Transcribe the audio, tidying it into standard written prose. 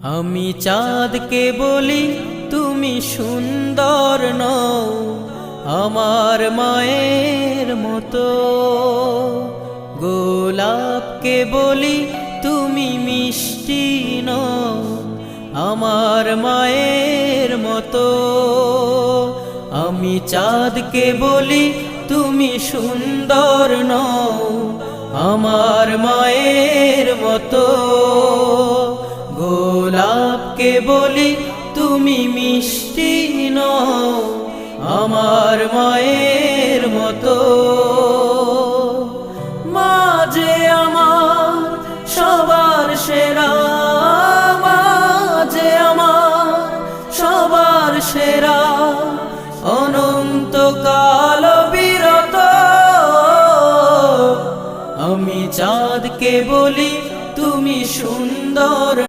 আমি চাঁদকে বলি তুমি সুন্দর নও আমার মায়ের মতো, গোলাপকে বলি তুমি মিষ্টি নও আমার মায়ের মতো। আমি চাঁদকে বলি তুমি সুন্দর নও আমার মায়ের মতো, গোলাপকে বলি তুমি মিষ্টি নও আমার মায়ের মতো।